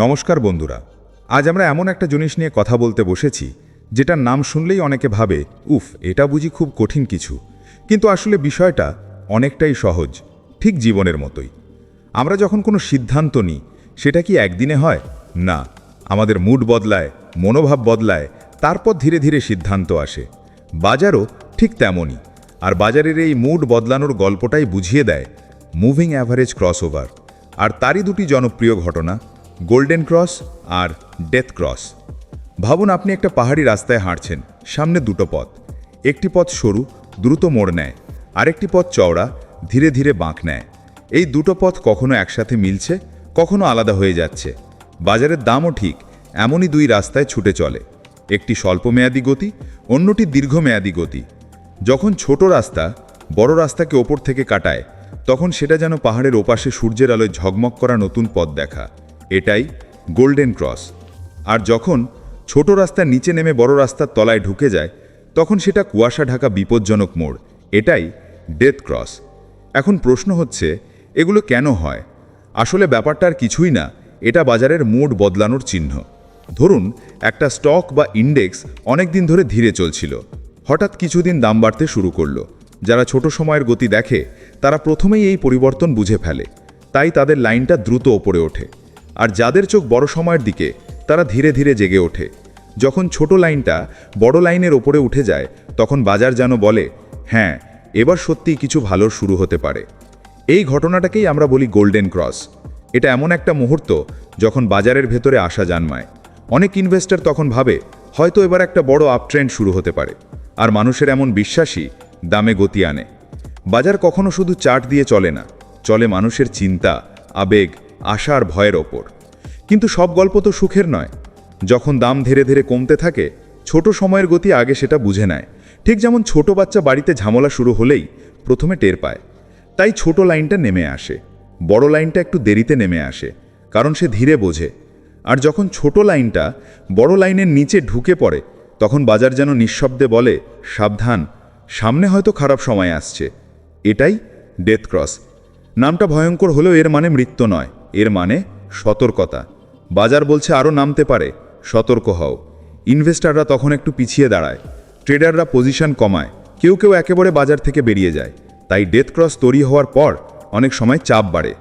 নমস্কার বন্ধুরা, আজ আমরা এমন একটা জিনিস নিয়ে কথা বলতে বসেছি যেটার নাম শুনলেই অনেকে ভাবে উফ, এটা বুঝি খুব কঠিন কিছু। কিন্তু আসলে বিষয়টা অনেকটাই সহজ, ঠিক জীবনের মতোই। আমরা যখন কোনো সিদ্ধান্ত নিই সেটা কি একদিনে হয় না, আমাদের মুড বদলায়, মনোভাব বদলায়, তারপর ধীরে ধীরে সিদ্ধান্ত আসে। বাজারও ঠিক তেমনই। আর বাজারের এই মুড বদলানোর গল্পটাই বুঝিয়ে দেয় মুভিং অ্যাভারেজ ক্রসওভার। আর তারই দুটি জনপ্রিয় ঘটনা, গোল্ডেন ক্রস আর ডেথ ক্রস। ভাবুন, আপনি একটা পাহাড়ি রাস্তায় হাঁটছেন, সামনে দুটো পথ। একটি পথ সরু, দ্রুত মোড় নেয়, আরেকটি পথ চওড়া, ধীরে ধীরে বাঁক নেয়। এই দুটো পথ কখনো একসাথে মিলছে, কখনো আলাদা হয়ে যাচ্ছে। বাজারের দামও ঠিক এমনই দুই রাস্তায় ছুটে চলে, একটি স্বল্পমেয়াদী গতি, অন্যটি দীর্ঘমেয়াদী গতি। যখন ছোট রাস্তা বড় রাস্তাকে ওপর থেকে কাটায়, তখন সেটা যেন পাহাড়ের ওপাশে সূর্যের আলোয় ঝকমক করা নতুন পথ দেখা। এটাই গোল্ডেন ক্রস। আর যখন ছোট রাস্তার নিচে নেমে বড় রাস্তার তলায় ঢুকে যায়, তখন সেটা কুয়াশা ঢাকা বিপজ্জনক মোড়। এটাই ডেথ ক্রস। এখন প্রশ্ন হচ্ছে, এগুলো কেন হয়? আসলে ব্যাপারটা আর কিছুই না, এটা বাজারের মুড বদলানোর চিহ্ন। ধরুন, একটা স্টক বা ইন্ডেক্স অনেক দিন ধরে ধীরে চলছিল, হঠাৎ কিছুদিন দাম বাড়তে শুরু করলো। যারা ছোট সময়ের গতি দেখে তারা প্রথমেই এই পরিবর্তন বুঝে ফেলে, তাই তাদের লাইনটা দ্রুত ওপরে ওঠে। আর যাদের চোখ বড় সময়ের দিকে, তারা ধীরে ধীরে জেগে ওঠে। যখন ছোট লাইনটা বড় লাইনের ওপরে উঠে যায়, তখন বাজার যেন বলে, হ্যাঁ, এবার সত্যিই কিছু ভালো শুরু হতে পারে। এই ঘটনাটাকেই আমরা বলি গোল্ডেন ক্রস। এটা এমন একটা মুহূর্ত যখন বাজারের ভেতরে আশা জন্মায়। অনেক ইনভেস্টর তখন ভাবে হয়তো এবার একটা বড় আপট্রেন্ড শুরু হতে পারে। আর মানুষের এমন বিশ্বাসই দামে গতি আনে। বাজার কখনো শুধু চার্ট দিয়ে চলে না, চলে মানুষের চিন্তা, আবেগ, আশা আর ভয়ের ওপর। কিন্তু সব গল্প তো সুখের নয়। যখন দাম ধীরে ধীরে কমতে থাকে, ছোট সময়ের গতি আগে সেটা বুঝে নেয়। ঠিক যেমন ছোট বাচ্চা বাড়িতে ঝামেলা শুরু হলেই প্রথমে টের পায়, তাই ছোট লাইনটা নেমে আসে। বড় লাইনটা একটু দেরিতে নেমে আসে, কারণ সে ধীরে বোঝে। আর যখন ছোট লাইনটা বড় লাইনের নিচে ঢুকে পড়ে, তখন বাজার যেন নিঃশব্দে বলে, সাবধান, সামনে হয়তো খারাপ সময় আসছে। এটাই ডেথ ক্রস। নামটা ভয়ঙ্কর হলেও এর মানে মৃত্যু নয়, এর মানে সতর্কতা। বাজার বলছে আরও নামতে পারে, সতর্ক হও। ইনভেস্টাররা তখন একটু পিছিয়ে দাঁড়ায়, ট্রেডাররা পজিশন কমায়, কেউ কেউ একেবারে বাজার থেকে বেরিয়ে যায়। তাই ডেথ ক্রস তৈরি হওয়ার পর অনেক সময় চাপ বাড়ে।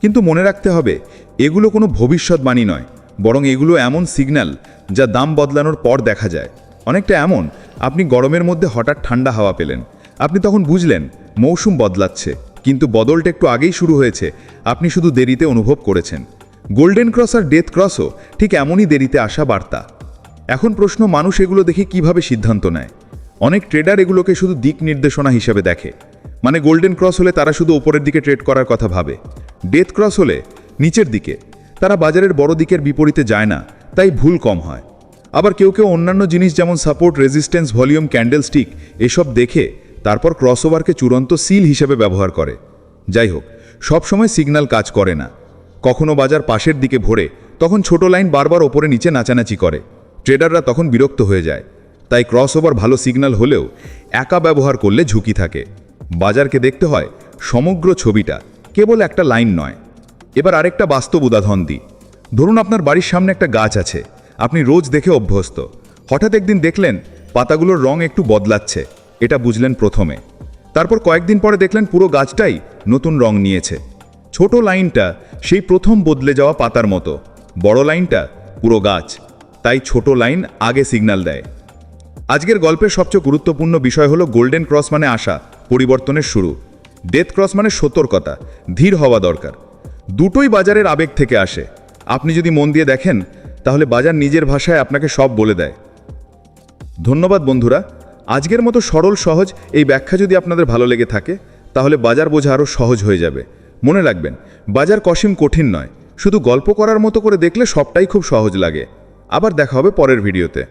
কিন্তু মনে রাখতে হবে, এগুলো কোনো ভবিষ্যৎবাণী নয়, বরং এগুলো এমন সিগন্যাল যা দাম বদলানোর পর দেখা যায়। অনেকটা এমন, আপনি গরমের মধ্যে হঠাৎ ঠান্ডা হাওয়া পেলেন, আপনি তখন বুঝলেন মৌসুম বদলাচ্ছে, কিন্তু বদলটা একটু আগেই শুরু হয়েছে, আপনি শুধু দেরিতে অনুভব করেছেন। গোল্ডেন ক্রস আর ডেথ ক্রসও ঠিক এমনই দেরিতে আসা বার্তা। এখন প্রশ্ন, মানুষ এগুলো দেখে কিভাবে সিদ্ধান্ত নেয়? অনেক ট্রেডার এগুলোকে শুধু দিক নির্দেশনা হিসেবে দেখে। মানে গোল্ডেন ক্রস হলে তারা শুধু ওপরের দিকে ট্রেড করার কথা ভাবে, ডেথ ক্রস হলে নিচের দিকে। তারা বাজারের বড় দিকের বিপরীতে যায় না, তাই ভুল কম হয়। আবার কেউ কেউ অন্যান্য জিনিস যেমন সাপোর্ট, রেজিস্ট্যান্স, ভলিউম, ক্যান্ডেলস্টিক এসব দেখে তারপর ক্রসওভারকে চূড়ান্ত সিল হিসেবে ব্যবহার করে। যাই হোক, সবসময় সিগন্যাল কাজ করে না। কখনো বাজার পাশের দিকে ভরে, তখন ছোট লাইন বারবার ওপরে নিচে নাচানাচি করে, ট্রেডাররা তখন বিরক্ত হয়ে যায়। তাই ক্রসওভার ভালো সিগন্যাল হলেও একা ব্যবহার করলে ঝুঁকি থাকে। বাজারকে দেখতে হয় সমগ্র ছবিটা, কেবল একটা লাইন নয়। এবার আরেকটা বাস্তব উদাহরণ দিই। ধরুন, আপনার বাড়ির সামনে একটা গাছ আছে, আপনি রোজ দেখে অভ্যস্ত। হঠাৎ একদিন দেখলেন পাতাগুলোর রং একটু বদলাচ্ছে, এটা বুঝলেন প্রথমে। তারপর কয়েকদিন পরে দেখলেন পুরো গাছটাই নতুন রং নিয়েছে। ছোট লাইনটা সেই প্রথম বদলে যাওয়া পাতার মতো, বড় লাইনটা পুরো গাছ। তাই ছোট লাইন আগে সিগন্যাল দেয়। আজকের গল্পের সবচেয়ে গুরুত্বপূর্ণ বিষয় হলো গোল্ডেন ক্রস মানে আশা, পরিবর্তনের শুরু। ডেথ ক্রস মানে সতর্কতা, ধীর হওয়া দরকার। দুটোই বাজারের আবেগ থেকে আসে। আপনি যদি মন দিয়ে দেখেন, তাহলে বাজার নিজের ভাষায় আপনাকে সব বলে দেয়। ধন্যবাদ বন্ধুরা। আজকের মতো সরল সহজ এই ব্যাখ্যা যদি আপনাদের ভালো লেগে থাকে, তাহলে বাজার বোঝা আরও সহজ হয়ে যাবে। মনে রাখবেন, বাজার কসিম কঠিন নয়, শুধু গল্প করার মতো করে দেখলে সবটাই খুব সহজ লাগে। আবার দেখা হবে পরের ভিডিওতে।